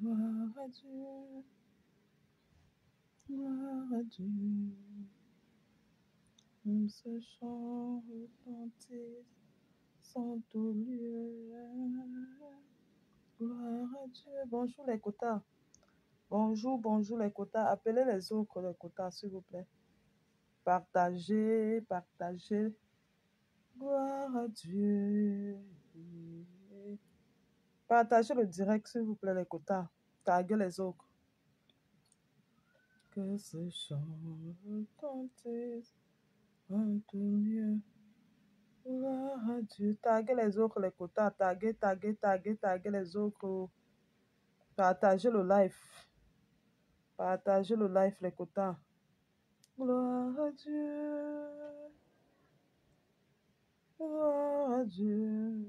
Gloire à Dieu, gloire à Dieu. Ce chant retentisse sans tout lieu. Gloire à Dieu. Bonjour les quotas. Bonjour, bonjour les quotas. Appelez les autres les quotas, s'il vous plaît. Partagez, partagez. Gloire à Dieu. Partagez le direct, s'il vous plaît, les quotas. Taguez les autres. Que ce chant retentisse en tout lieu. Gloire à Dieu. Taguez les autres, les quotas. Taguez, taguez, taguez, taguez les autres. Partagez le live. Partagez le live, les quotas. Gloire à Dieu. Gloire à Dieu.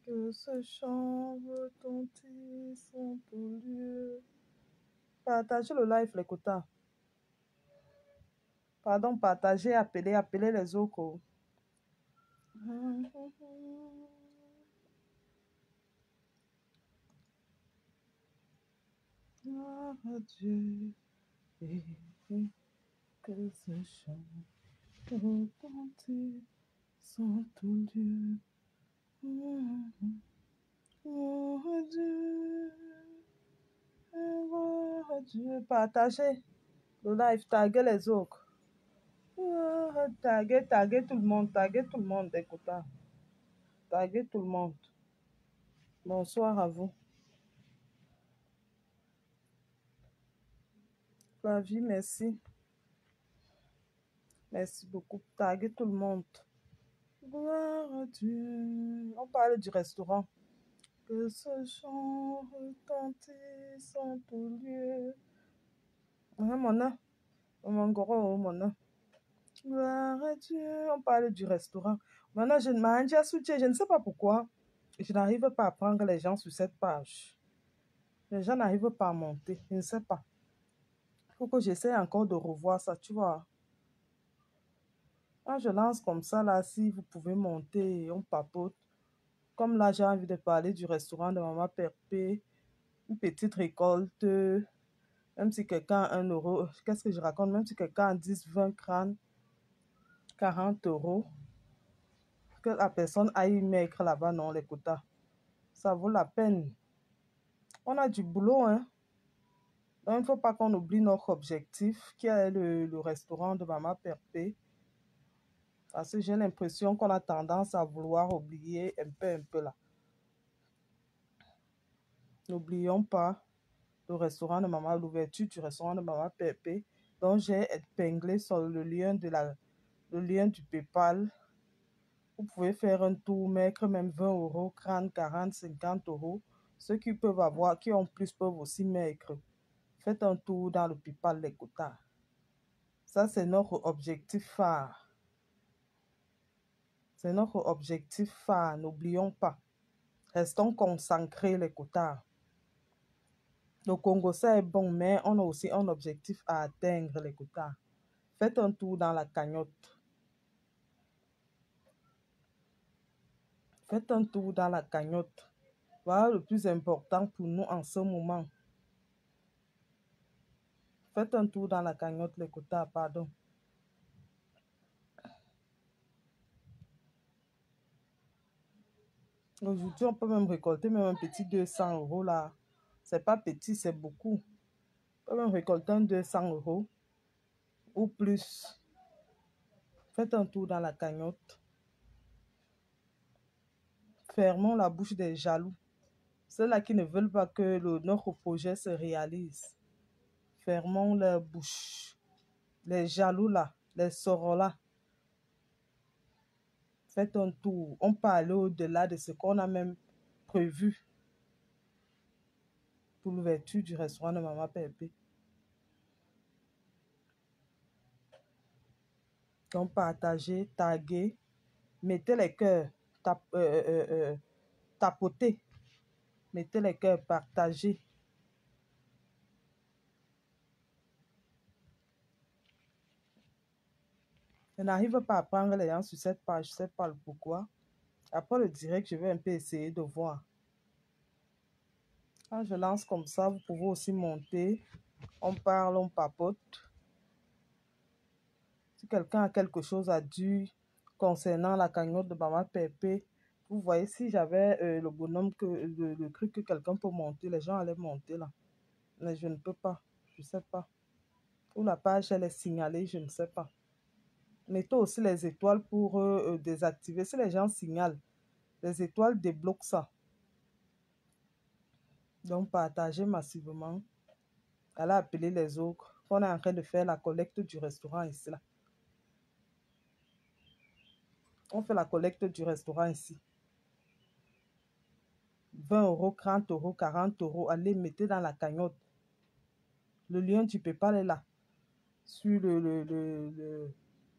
Que ce chant retentisse en tout lieu. Partagez le live, les quotas. Pardon, partagez, appelez, appelez les autres. Gloire à Dieu. Et que ce chant retentisse en tout lieu. Gloire à Dieu. Gloire à Dieu. Partagez le live, taguez les autres. Taguez, taguez tout le monde, écoutez. Taguez tout le monde. Bonsoir à vous. Flavie, merci. Merci beaucoup. Taguez tout le monde. Gloire à Dieu. On parle du restaurant. Que ce chant retentisse en tout lieu. Mon gros, mon. Gloire à Dieu. On parle du restaurant. Maintenant, je ne sais pas pourquoi. Je n'arrive pas à prendre les gens sur cette page. Les gens n'arrivent pas à monter. Je ne sais pas. Il faut que j'essaie encore de revoir ça, tu vois. Quand je lance comme ça, là, si vous pouvez monter, on papote. Comme là, j'ai envie de parler du restaurant de Maman Perpé. Une petite récolte. Même si quelqu'un a 1 euro. Qu'est-ce que je raconte? Même si quelqu'un a 10, 20 crânes, 40 euros. Que la personne aille mettre là-bas, non, les quotas. Ça vaut la peine. On a du boulot, hein. Donc, il ne faut pas qu'on oublie notre objectif, qui est le restaurant de Maman Perpé. Parce que j'ai l'impression qu'on a tendance à vouloir oublier un peu là. N'oublions pas le restaurant de Maman, l'ouverture du restaurant de Maman Perpé. Donc, j'ai épinglé sur le lien du PayPal. Vous pouvez faire un tour, mettre même 20 euros, 30, 40, 50 euros. Ceux qui peuvent avoir, qui ont plus, peuvent aussi mettre. Faites un tour dans le PayPal, les quotas. Ça, c'est notre objectif phare. C'est notre objectif phare, n'oublions pas. Restons concentrés, les quotas. Le Congo, ça est bon, mais on a aussi un objectif à atteindre, les quotas. Faites un tour dans la cagnotte. Faites un tour dans la cagnotte. Voilà le plus important pour nous en ce moment. Faites un tour dans la cagnotte, les quotas, pardon. Aujourd'hui, on peut même récolter même un petit 200 euros là. C'est pas petit, c'est beaucoup. On peut même récolter un 200 euros ou plus. Faites un tour dans la cagnotte. Fermons la bouche des jaloux. Ceux-là qui ne veulent pas que notre projet se réalise. Fermons leur bouche. Les jaloux là, les sorors là. Faites un tour. On peut aller au-delà de ce qu'on a même prévu pour l'ouverture du restaurant de Maman Perpé. Donc, partagez, taguez, mettez les cœurs, tapotez, mettez les cœurs, partagez. Je n'arrive pas à prendre les gens sur cette page, je ne sais pas le pourquoi. Après le direct, je vais un peu essayer de voir. Quand je lance comme ça, vous pouvez aussi monter. On parle, on papote. Si quelqu'un a quelque chose à dire concernant la cagnotte de Maman Pépé, vous voyez, si j'avais le bonhomme, le truc que quelqu'un peut monter, les gens allaient monter là. Mais je ne peux pas, je ne sais pas. Ou la page, elle est signalée, je ne sais pas. Mettez aussi les étoiles pour désactiver. Si les gens signalent, les étoiles débloquent ça. Donc, partagez massivement. Allez appeler les autres. On est en train de faire la collecte du restaurant ici. Là. On fait la collecte du restaurant ici. 20 euros, 30 euros, 40 euros. Allez, mettez dans la cagnotte. Le lien du PayPal est là. Sur le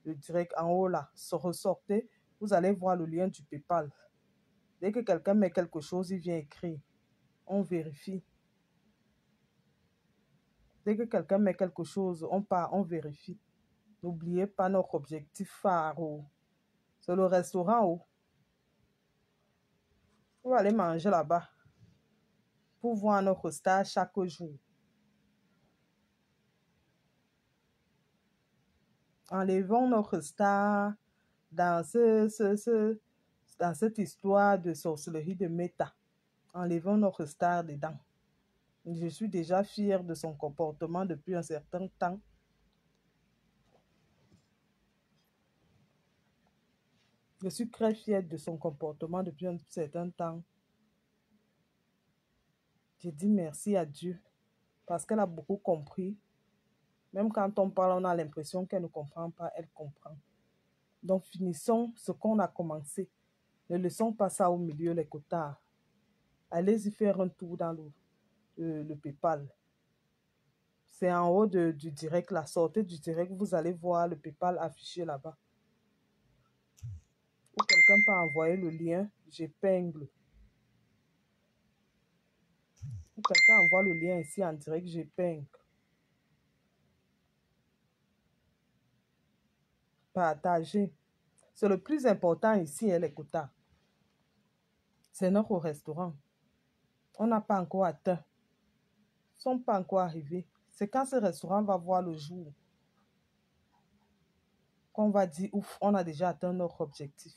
direct en haut là. Ressortez. Vous allez voir le lien du PayPal. Dès que quelqu'un met quelque chose, il vient écrire. On vérifie. Dès que quelqu'un met quelque chose, on part, on vérifie. N'oubliez pas notre objectif phare. C'est le restaurant. Vous allez manger là-bas pour voir notre star chaque jour. Enlevons notre star dans, dans cette histoire de sorcellerie de méta. Enlevons notre star dedans. Je suis déjà fière de son comportement depuis un certain temps. Je suis très fière de son comportement depuis un certain temps. J'ai dit merci à Dieu parce qu'elle a beaucoup compris. Même quand on parle, on a l'impression qu'elle ne comprend pas, elle comprend. Donc, finissons ce qu'on a commencé. Ne laissons pas ça au milieu, les quotas. Allez-y faire un tour dans le PayPal. C'est en haut du direct, la sortie du direct, vous allez voir le PayPal affiché là-bas. Ou quelqu'un peut envoyer le lien, j'épingle. Ou quelqu'un envoie le lien ici en direct, j'épingle. Partagez. C'est le plus important ici, les quotas. C'est notre restaurant. On n'a pas encore atteint. Ils ne sont pas encore arrivés. C'est quand ce restaurant va voir le jour qu'on va dire, ouf, on a déjà atteint notre objectif.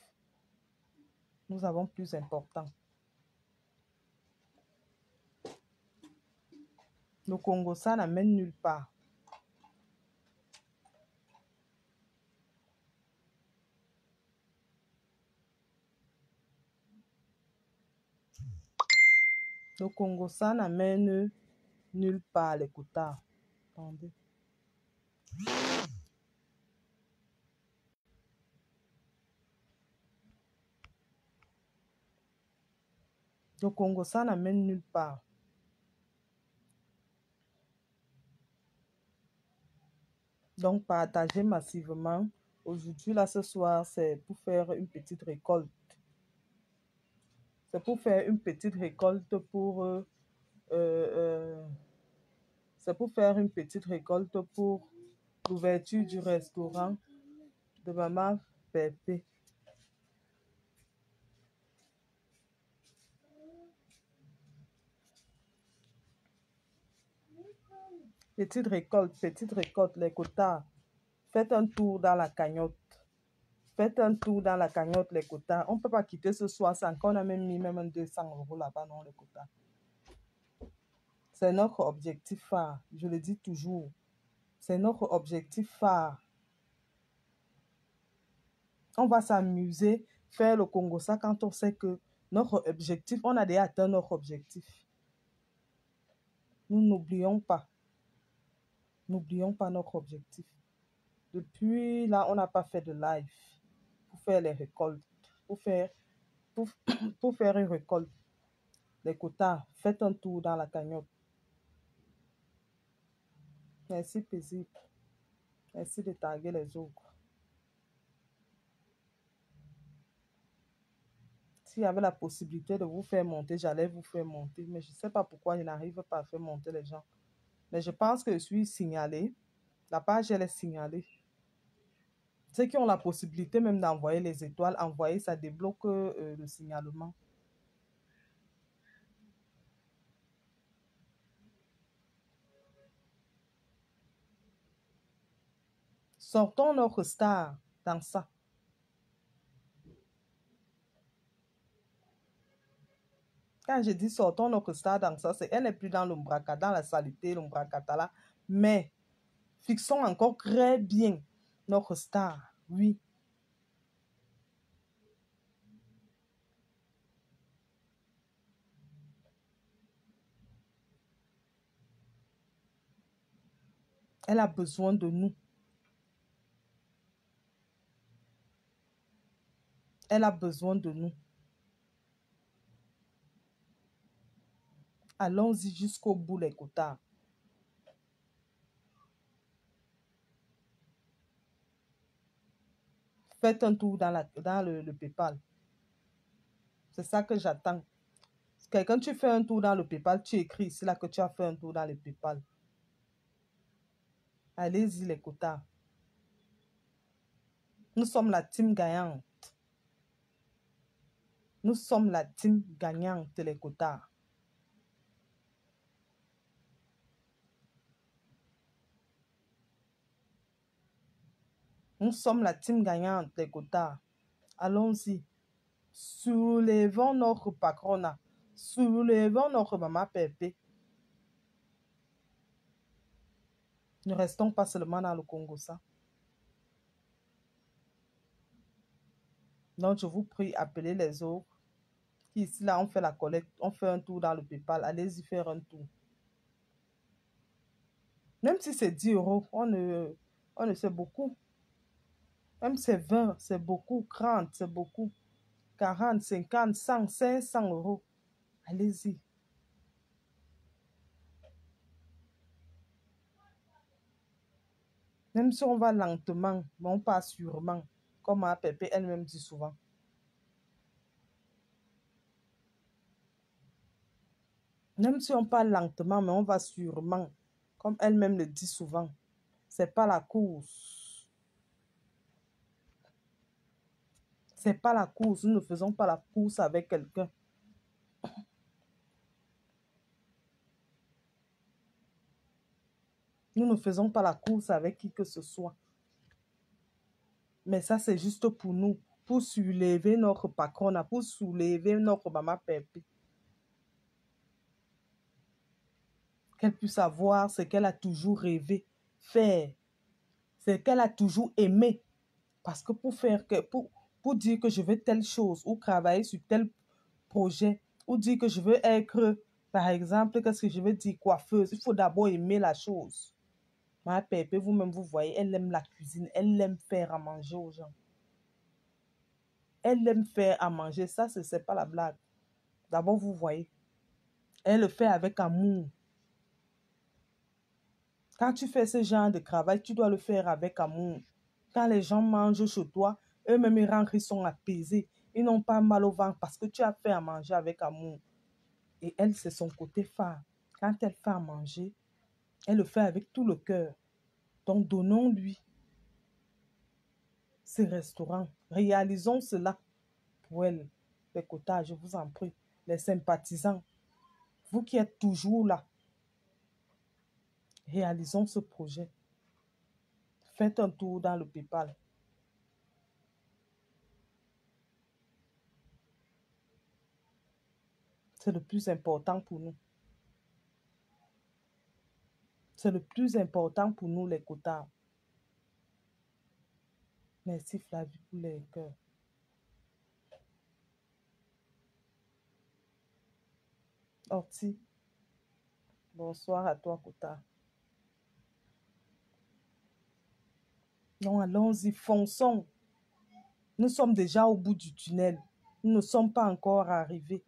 Nous avons plus important. Le Congo, ça n'amène nulle part. Le Congo, ça n'amène nulle part, les quotas. Attendez. Le Congo, ça n'amène nulle part. Donc, partagez massivement. Aujourd'hui, là, ce soir, c'est pour faire une petite récolte. C'est pour faire une petite récolte pour... c'est pour faire une petite récolte pour l'ouverture du restaurant de Maman Pépé. Petite récolte, les quotas. Faites un tour dans la cagnotte. Faites un tour dans la cagnotte, les quotas. On ne peut pas quitter ce soir sans qu'on a même mis même 200 euros là-bas, non, les quotas. C'est notre objectif phare. Je le dis toujours. C'est notre objectif phare. On va s'amuser, faire le Congo ça quand on sait que notre objectif, on a déjà atteint notre objectif. Nous n'oublions pas. N'oublions pas notre objectif. Depuis là, on n'a pas fait de live pour faire les récoltes, pour faire une récolte. Les quotas, faites un tour dans la cagnotte. Merci, paisible. Merci de taguer les autres. S'il y avait la possibilité de vous faire monter, j'allais vous faire monter. Mais je ne sais pas pourquoi je n'arrive pas à faire monter les gens. Mais je pense que je suis signalée. La page, elle est signalée. Ceux qui ont la possibilité même d'envoyer les étoiles, envoyer, ça débloque le signalement. Sortons notre star dans ça. Quand je dis sortons notre star dans ça, c'est elle n'est plus dans l'ombraka, dans la saleté, l'ombracata, mais fixons encore très bien notre star, oui. Elle a besoin de nous. Elle a besoin de nous. Allons-y jusqu'au bout, les cotards. Faites un tour dans le PayPal. C'est ça que j'attends. Quand tu fais un tour dans le PayPal, tu écris ici là que tu as fait un tour dans le PayPal. Allez-y, les cotards. Nous sommes la team gagnante. Nous sommes la team gagnante, les cotards. Nous sommes la team gagnante, les cotards. Allons-y. Soulevons notre patrona. Soulevons notre maman Pépé. Ne restons pas seulement dans le Congo, ça. Donc, je vous prie, appelez les autres. Ici, là, on fait la collecte, on fait un tour dans le PayPal. Allez-y faire un tour. Même si c'est 10 euros, on ne sait beaucoup. Même si c'est 20, c'est beaucoup. 30, c'est beaucoup. 40, 50, 100, 500 euros. Allez-y. Même si on va lentement, mais on passe sûrement. Comme ma Pépé elle-même dit souvent. Même si on parle lentement, mais on va sûrement. Comme elle-même le dit souvent. C'est pas la course. C'est pas la course. Nous ne faisons pas la course avec quelqu'un. Nous ne faisons pas la course avec qui que ce soit. Mais ça, c'est juste pour nous. Pour soulever notre patrona. Pour soulever notre maman Pépé. Qu'elle puisse avoir ce qu'elle a toujours rêvé faire. Ce qu'elle a toujours aimé. Parce que pour dire que je veux telle chose ou travailler sur tel projet ou dire que je veux être, par exemple, qu'est-ce que je veux dire, coiffeuse, il faut d'abord aimer la chose. Ma Pépé, vous-même, vous voyez, elle aime la cuisine, elle aime faire à manger aux gens. Elle aime faire à manger, ça, ce n'est pas la blague. D'abord, vous voyez, elle le fait avec amour. Quand tu fais ce genre de travail, tu dois le faire avec amour. Quand les gens mangent chez toi, eux-mêmes, ils rentrent, ils sont apaisés. Ils n'ont pas mal au ventre parce que tu as fait à manger avec amour. Et elle, c'est son côté phare. Quand elle fait à manger, elle le fait avec tout le cœur. Donc, donnons-lui ce restaurant. Réalisons cela pour elle. Les quotas, je vous en prie. Les sympathisants, vous qui êtes toujours là, réalisons ce projet. Faites un tour dans le PayPal. C'est le plus important pour nous. C'est le plus important pour nous, les quotas. Merci Flavie pour les cœurs. Orti, bonsoir à toi, Kota. Non, allons-y, fonçons. Nous sommes déjà au bout du tunnel. Nous ne sommes pas encore arrivés.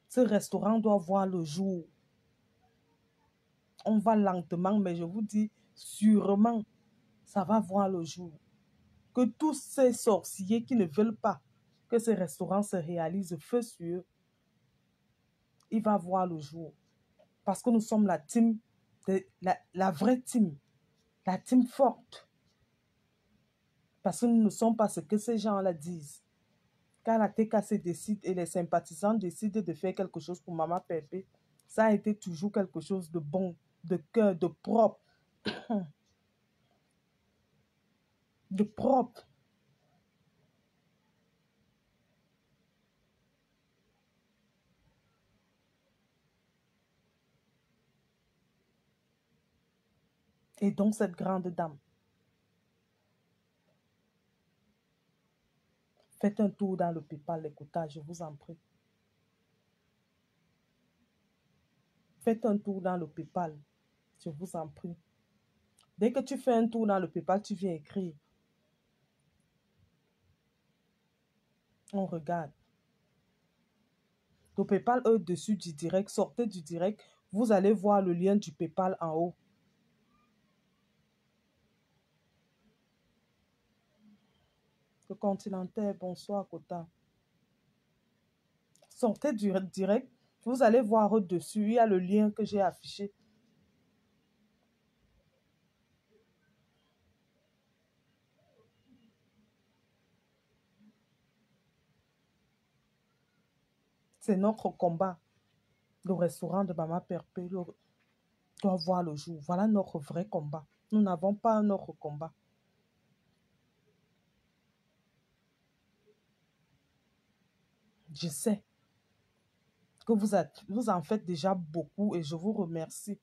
Ce restaurant doit voir le jour. On va lentement, mais je vous dis, sûrement, ça va voir le jour. Que tous ces sorciers qui ne veulent pas que ce restaurant se réalise, feu sur eux, il va voir le jour. Parce que nous sommes la team, la vraie team, la team forte. Parce que nous ne sommes pas ce que ces gens-là disent. Quand la TKC décide et les sympathisants décident de faire quelque chose pour Maman Pépé, ça a été toujours quelque chose de bon, de cœur, de propre. de propre. Et donc cette grande dame, faites un tour dans le PayPal, les quotas, je vous en prie. Faites un tour dans le PayPal, je vous en prie. Dès que tu fais un tour dans le PayPal, tu viens écrire. On regarde. Le PayPal au-dessus du direct, sortez du direct, vous allez voir le lien du PayPal en haut. Le Continental, bonsoir, Kota. Sortez du direct, vous allez voir au-dessus, il y a le lien que j'ai affiché. C'est notre combat. Le restaurant de Maman Perpé doit voir le jour. Voilà notre vrai combat. Nous n'avons pas un autre combat. Je sais que vous en faites déjà beaucoup et je vous remercie.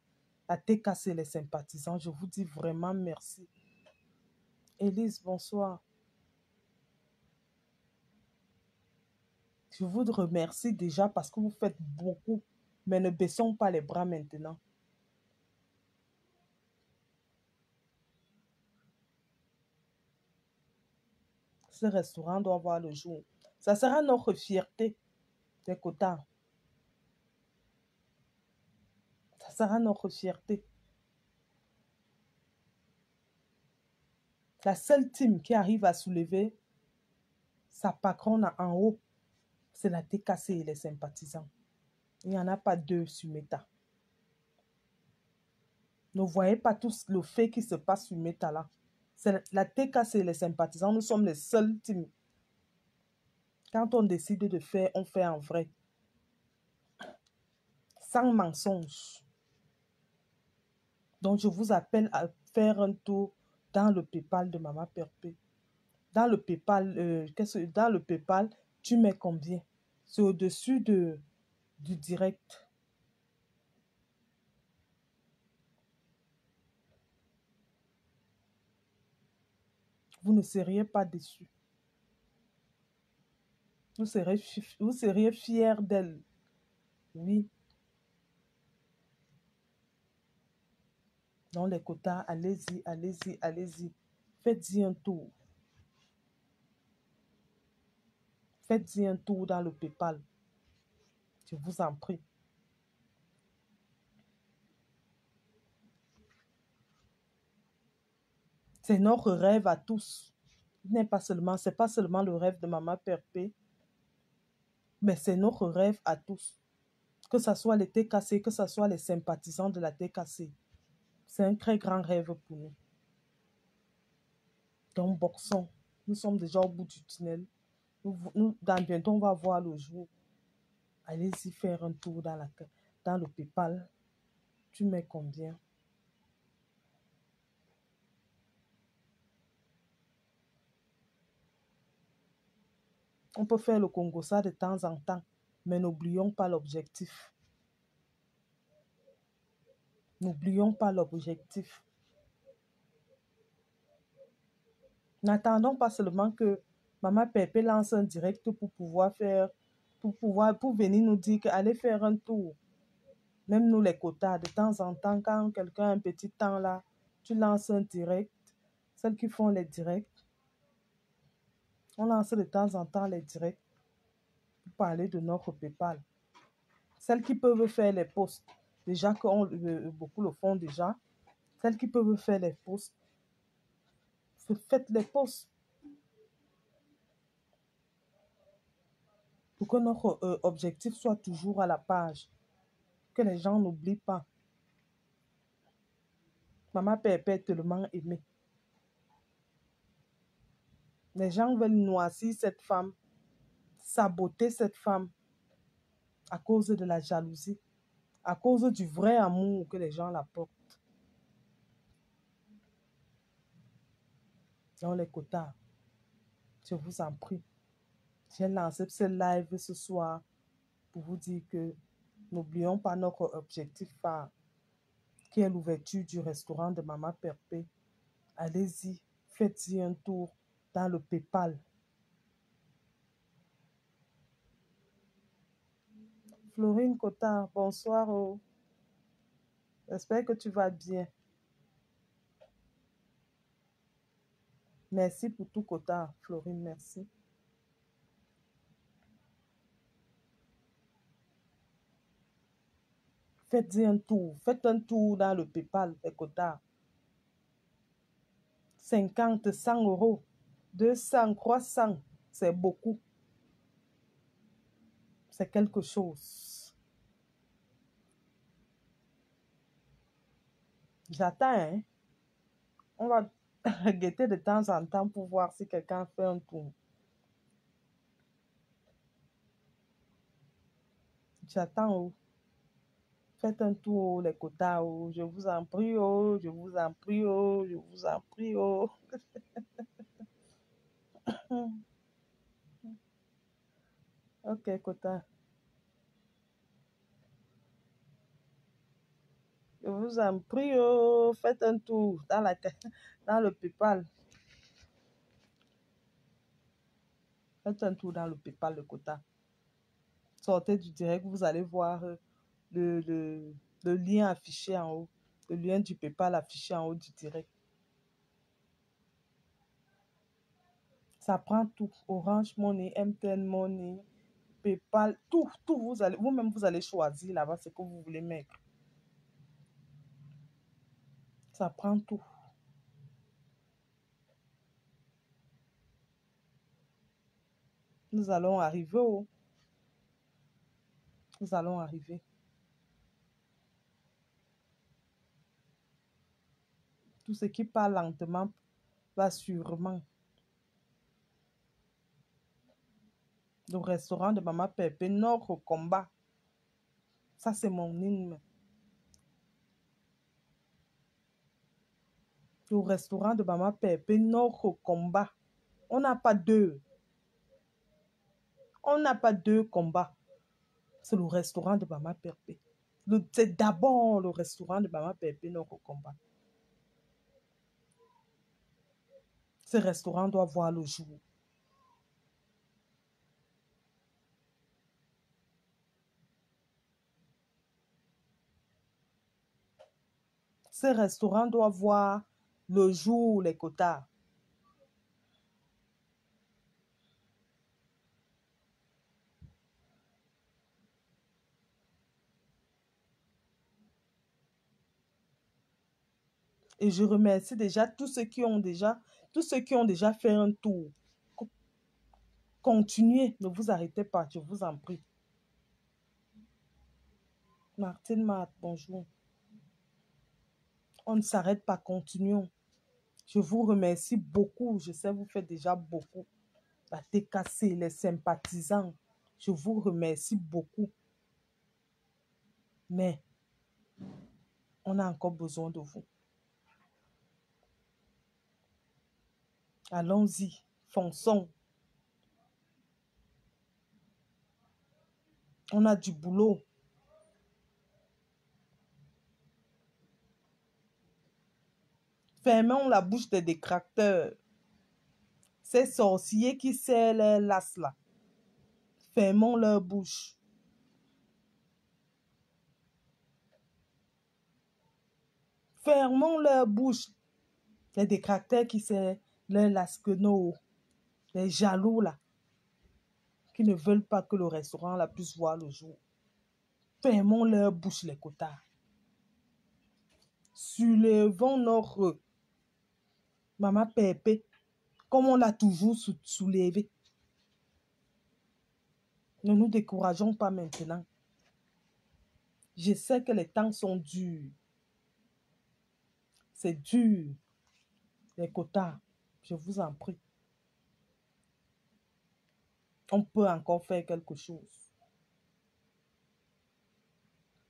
À TKC les sympathisants, je vous dis vraiment merci. Élise, bonsoir. Je vous remercie déjà parce que vous faites beaucoup, mais ne baissons pas les bras maintenant. Ce restaurant doit voir le jour. Ça sera notre fierté des quotas. Ça sera notre fierté. La seule team qui arrive à soulever sa patronne en haut, c'est la TKC et les sympathisants. Il n'y en a pas deux sur Meta. Ne voyez pas tout le fait qui se passe sur Meta là. C'est la TKC et les sympathisants, nous sommes les seuls teams. Quand on décide de faire, on fait en vrai. Sans mensonge. Donc, je vous appelle à faire un tour dans le PayPal de Maman Perpé. Dans le PayPal, dans le PayPal, tu mets combien? C'est au-dessus du direct. Vous ne seriez pas déçus. Vous seriez fiers d'elle. Oui. Dans les quotas, allez-y, allez-y, allez-y. Faites-y un tour. Faites-y un tour dans le PayPal. Je vous en prie. C'est notre rêve à tous. C'est pas seulement le rêve de Maman Perpé, mais c'est notre rêve à tous. Que ce soit les TKC, que ce soit les sympathisants de la TKC. C'est un très grand rêve pour nous. Donc, boxons. Nous sommes déjà au bout du tunnel. Bientôt, on va voir le jour. Allez-y faire un tour dans le PayPal. Tu mets combien? On peut faire le Congo ça de temps en temps, mais n'oublions pas l'objectif. N'oublions pas l'objectif. N'attendons pas seulement que Maman Pépé lance un direct pour venir nous dire qu'allez faire un tour. Même nous, les quotas, de temps en temps, quand quelqu'un a un petit temps là, tu lances un direct. Celles qui font les directs, on lance de temps en temps les directs pour parler de notre PayPal. Celles qui peuvent faire les posts, déjà que beaucoup le font déjà, celles qui peuvent faire les posts, faites les posts pour que notre objectif soit toujours à la page, que les gens n'oublient pas. Maman Pépé est tellement aimée. Les gens veulent noircir cette femme, saboter cette femme à cause de la jalousie, à cause du vrai amour que les gens la portent. dans les quotas. Je vous en prie. J'ai lancé ce live ce soir pour vous dire que n'oublions pas notre objectif phare, qui est l'ouverture du restaurant de Maman Perpé. Allez-y, faites-y un tour dans le PayPal. Florine Cotard, bonsoir. Oh. J'espère que tu vas bien. Merci pour tout, Cotard. Florine, merci. Faites-y un tour. Faites un tour dans le PayPal des Cotard. 50, 100 euros, 200, 300, c'est beaucoup. C'est quelque chose. J'attends, hein. On va guetter de temps en temps pour voir si quelqu'un fait un tour. J'attends, oh. Faites un tour, les quotas, oh. Je vous en prie, oh. Je vous en prie, oh. Je vous en prie, oh. Ok, quota. Je vous en prie, oh. Faites un tour dans le PayPal. Faites un tour dans le PayPal, le quota. Sortez du direct, vous allez voir le lien affiché en haut. Le lien du PayPal affiché en haut du direct. Ça prend tout. Orange Money, MTN Money, PayPal, tout, vous-même, vous allez choisir là-bas ce que vous voulez mettre. Ça prend tout. Nous allons arriver. Oh. Nous allons arriver. Tout ce qui part lentement va sûrement. Le restaurant de Maman Pépé, notre combat. Ça, c'est mon hymne. Le restaurant de Maman Pépé, notre combat. On n'a pas deux. On n'a pas deux combats. C'est le restaurant de Maman Pépé. C'est d'abord le restaurant de Maman Pépé, notre combat. Ce restaurant doit voir le jour. Ce restaurant doit voir le jour, les quotas. Et je remercie déjà tous ceux qui ont déjà fait un tour. Continuez, ne vous arrêtez pas, je vous en prie. Martine Marthe, bonjour. On ne s'arrête pas, continuons. Je vous remercie beaucoup. Je sais, vous faites déjà beaucoup. La TKC, les sympathisants, je vous remercie beaucoup. Mais on a encore besoin de vous. Allons-y, fonçons. On a du boulot. Fermons la bouche des détracteurs. Ces sorciers qui serrent les lasses là. Fermons leur bouche. Fermons leur bouche. Les détracteurs qui serrent les lasquenaux. Les jaloux là. Qui ne veulent pas que le restaurant là puisse voir le jour. Fermons leur bouche, les quotas. Soulevons notre Maman Pépé, comme on l'a toujours soulevé. Ne nous décourageons pas maintenant. Je sais que les temps sont durs. C'est dur. Les quotas, je vous en prie. On peut encore faire quelque chose.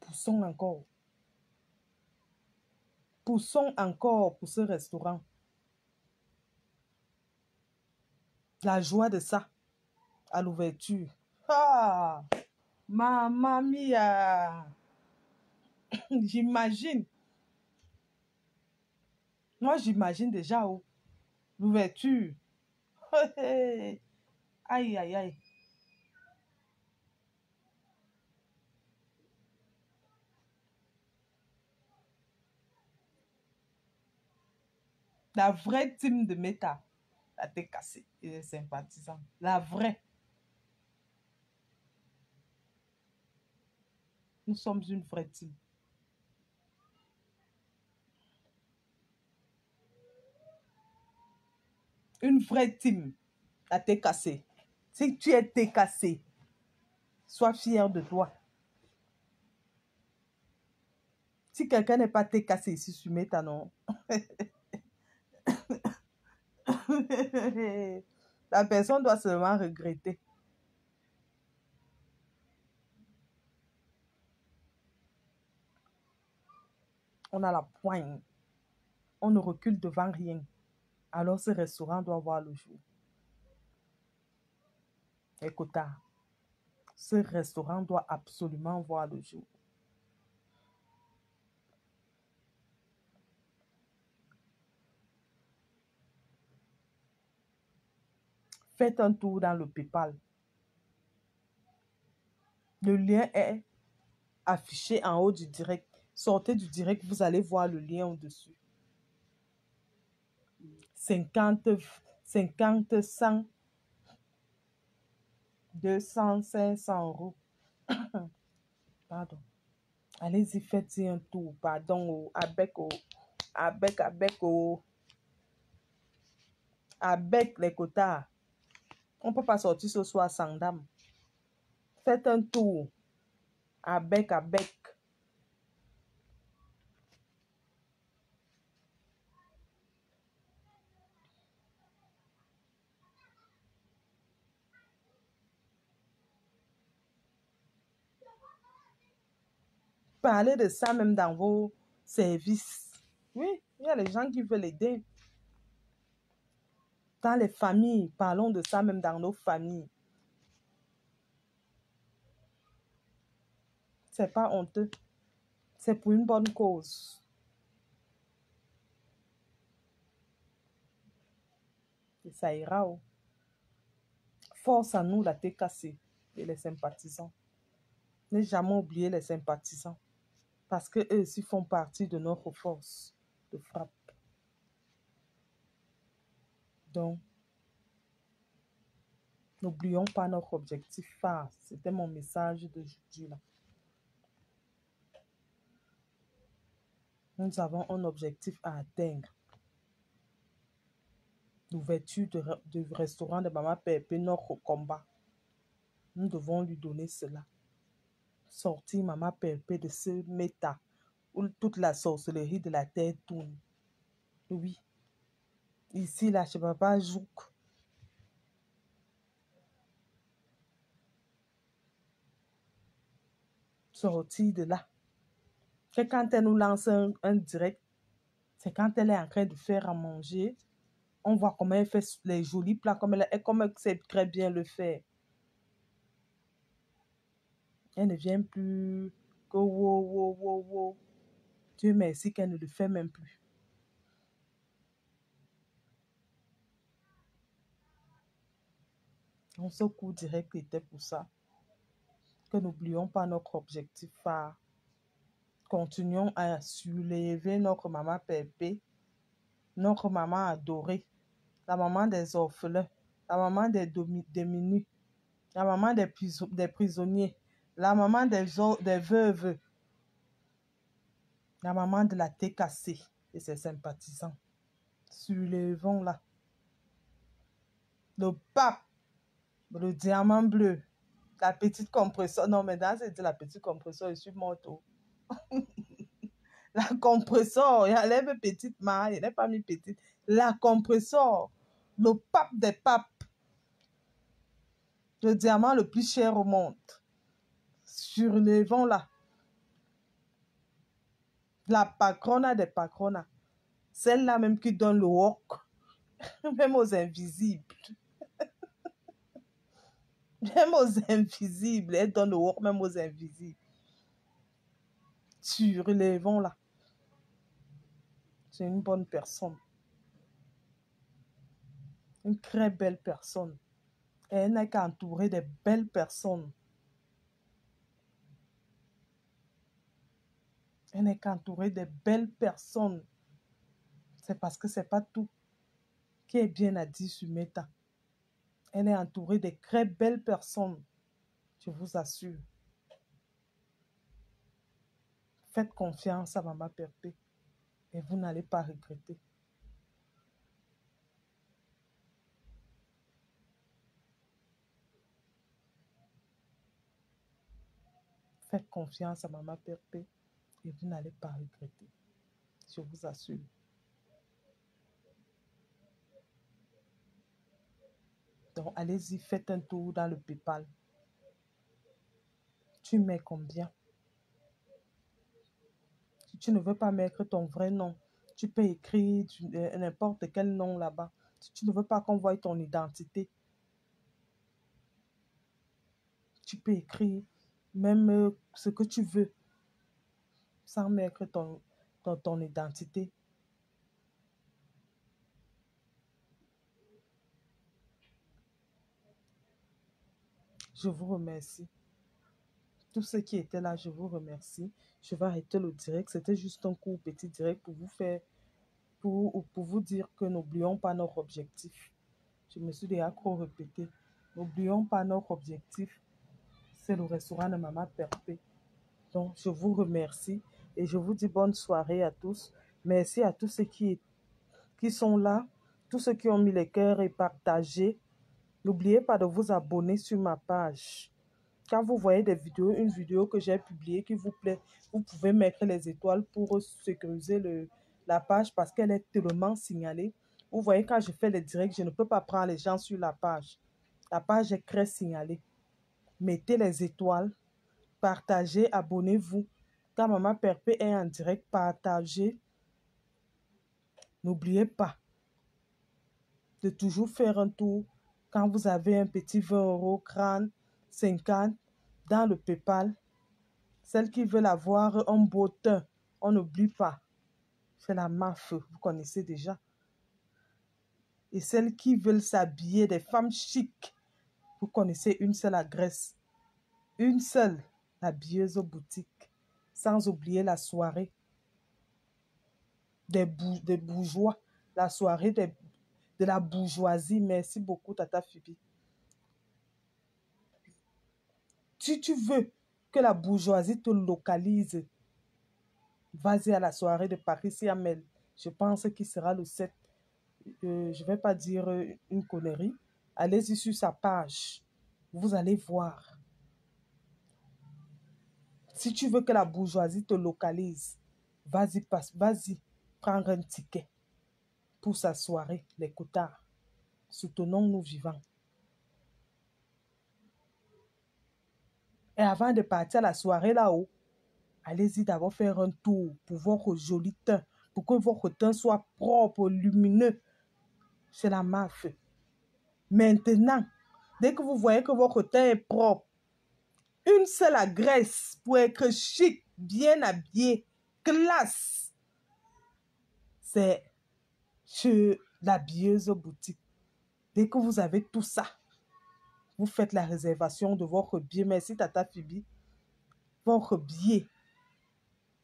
Poussons encore. Poussons encore pour ce restaurant. La joie de ça, à l'ouverture. Ah, mamma mia. J'imagine. Moi, j'imagine déjà l'ouverture. Aïe, aïe, aïe. La vraie team de Meta, la tête cassée et les sympathisants. La vraie. Nous sommes une vraie team. Une vraie team. La tête cassée. Si tu es tête cassée, sois fier de toi. Si quelqu'un n'est pas tête cassée ici sur Meta, non. La personne doit seulement regretter. On a la poigne. On ne recule devant rien. Alors ce restaurant doit voir le jour. Écoute, ce restaurant doit absolument voir le jour. Faites un tour dans le PayPal. Le lien est affiché en haut du direct. Sortez du direct, vous allez voir le lien au-dessus. 50, 50, 100, 200, 500 euros. Pardon. Allez-y, faites-y un tour. Pardon, avec les quotas. On ne peut pas sortir ce soir sans dame. Faites un tour. Avec. Parlez de ça même dans vos services. Oui, il y a les gens qui veulent aider. Dans les familles, parlons de ça même dans nos familles. C'est pas honteux. C'est pour une bonne cause. Et ça ira. Force à nous, la TKC et les sympathisants. Ne jamais oublier les sympathisants. Parce qu'eux aussi font partie de notre force de frappe. Donc, n'oublions pas notre objectif phare. C'était mon message d'aujourd'hui là. Nous avons un objectif à atteindre. L'ouverture du restaurant de Maman Pépé, notre combat. Nous devons lui donner cela. Sortir Maman Pépé de ce méta où toute la sorcellerie de la terre tourne. Oui. Ici, là, chez Papa Jouk. Sortir de là. C'est quand elle nous lance un direct, c'est quand elle est en train de faire à manger. On voit comment elle fait les jolis plats, comme elle sait très bien le faire. Elle ne vient plus que wow. Dieu merci qu'elle ne le fait même plus. Donc, ce coup direct était pour ça. Que n'oublions pas notre objectif phare. Continuons à soulever notre maman Pépé, notre maman adorée, la maman des orphelins, la maman des démunis, la maman des prisonniers, la maman des veuves, la maman de la TKC et ses sympathisants. Soulevons-la. Le pape, le diamant bleu, la petite compresseur. Non, mais dans cette la petite compresseur, je suis morte. La compresseur, il y a l'air petite main, il n'est pas mis petite. La compresseur, le pape des papes, le diamant le plus cher au monde. Surlevons-la. La patrona des patronas. Celle-là même qui donne le work, même aux invisibles. Même aux invisibles. Elle donne le work même aux invisibles. Surélevons-la. C'est une bonne personne. Une très belle personne. Et elle n'a qu'à entourer de belles personnes. Elle n'est qu'entourée de belles personnes. C'est parce que ce n'est pas tout qui est bien à dire sur Meta. Elle est entourée de très belles personnes. Je vous assure. Faites confiance à Maman Perpé et vous n'allez pas regretter. Faites confiance à Maman Perpé et vous n'allez pas regretter. Je vous assure. Donc, allez-y, faites un tour dans le PayPal. Tu mets combien? Si tu ne veux pas mettre ton vrai nom, tu peux écrire n'importe quel nom là-bas. Si tu ne veux pas qu'on voie ton identité, tu peux écrire même ce que tu veux sans mettre ton identité. Je vous remercie. Tous ceux qui étaient là, je vous remercie. Je vais arrêter le direct. C'était juste un court petit direct pour vous faire, pour vous dire que n'oublions pas notre objectif. Je me suis déjà trop répété. N'oublions pas notre objectif. C'est le restaurant de Maman Perpé. Donc, je vous remercie et je vous dis bonne soirée à tous. Merci à tous ceux qui sont là, tous ceux qui ont mis les cœurs et partagé. N'oubliez pas de vous abonner sur ma page. Quand vous voyez des vidéos, une vidéo que j'ai publiée qui vous plaît, vous pouvez mettre les étoiles pour sécuriser la page parce qu'elle est tellement signalée. Vous voyez, quand je fais les directs, je ne peux pas prendre les gens sur la page. La page est très signalée. Mettez les étoiles, partagez, abonnez-vous. Quand Maman Perpé est en direct, partagez. N'oubliez pas de toujours faire un tour. Quand vous avez un petit 20 €, 30, 50 dans le PayPal, celles qui veulent avoir un beau teint, on n'oublie pas. C'est la MAF, vous connaissez déjà. Et celles qui veulent s'habiller, des femmes chics, vous connaissez une seule adresse. Une seule, la Bieuse Boutique. Sans oublier la soirée des bourgeois. La soirée de la bourgeoisie. Merci beaucoup, Tata Fibi. Si tu veux que la bourgeoisie te localise, vas-y à la soirée de Paris Siamel. Je pense qu'il sera le 7. Je ne vais pas dire une connerie. Allez-y sur sa page. Vous allez voir. Si tu veux que la bourgeoisie te localise, vas-y, prendre un ticket pour sa soirée, les Cotards. Soutenons-nous vivants. Et avant de partir à la soirée là-haut, allez-y d'abord faire un tour pour votre joli teint, pour que votre teint soit propre, lumineux. C'est la MAF. Maintenant, dès que vous voyez que votre teint est propre, une seule adresse pour être chic, bien habillé, classe, c'est chez la Bieuse Boutique. Dès que vous avez tout ça, vous faites la réservation de votre billet. Merci Tata Fibi. Votre billet,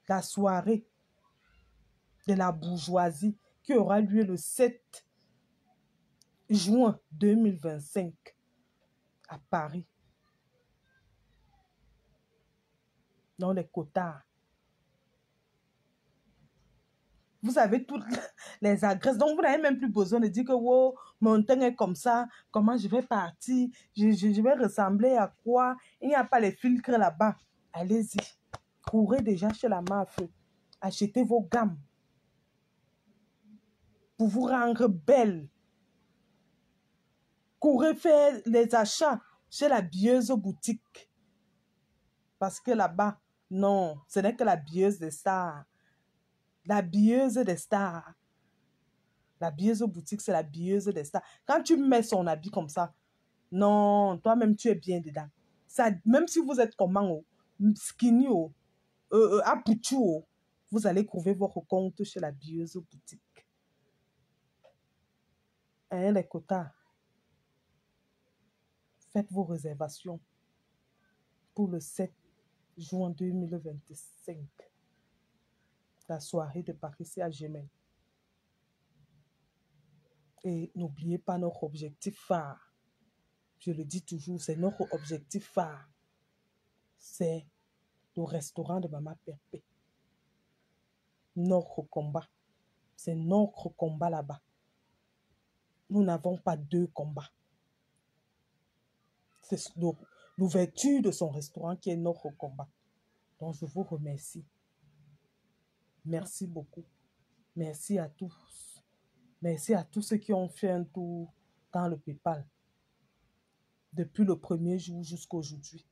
la soirée de la bourgeoisie qui aura lieu le 7 juin 2025 à Paris. Dans les Cotards. Vous avez toutes les adresses. Donc, vous n'avez même plus besoin de dire que wow, mon teint est comme ça. Comment je vais partir? Je vais ressembler à quoi? Il n'y a pas les filtres là-bas. Allez-y. Courez déjà chez la MAF. Achetez vos gammes. Pour vous rendre belle. Courez faire les achats chez la Bieuse Boutique. Parce que là-bas, non, ce n'est que la Bieuse des stars. La Bieuse des stars. La Bieuse Boutique, c'est la Bieuse des stars. Quand tu mets son habit comme ça, Non, toi-même, tu es bien dedans. Ça, même si vous êtes comment, oh, skinny, oh, apouchou, oh, vous allez trouver votre compte chez la bieuse boutique. Hein, les quotas, faites vos réservations pour le 7 juin 2025. La soirée de Paris, c'est à Gemel. Et n'oubliez pas notre objectif phare. Je le dis toujours, c'est notre objectif phare. C'est le restaurant de Maman Perpé. Notre combat. C'est notre combat là-bas. Nous n'avons pas deux combats. C'est l'ouverture de son restaurant qui est notre combat. Donc, je vous remercie. Merci beaucoup. Merci à tous. Merci à tous ceux qui ont fait un tour dans le PayPal. Depuis le premier jour jusqu'à aujourd'hui.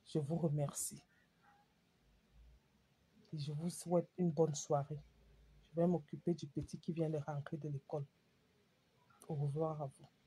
Je vous remercie. Et je vous souhaite une bonne soirée. Je vais m'occuper du petit qui vient de rentrer de l'école. Au revoir à vous.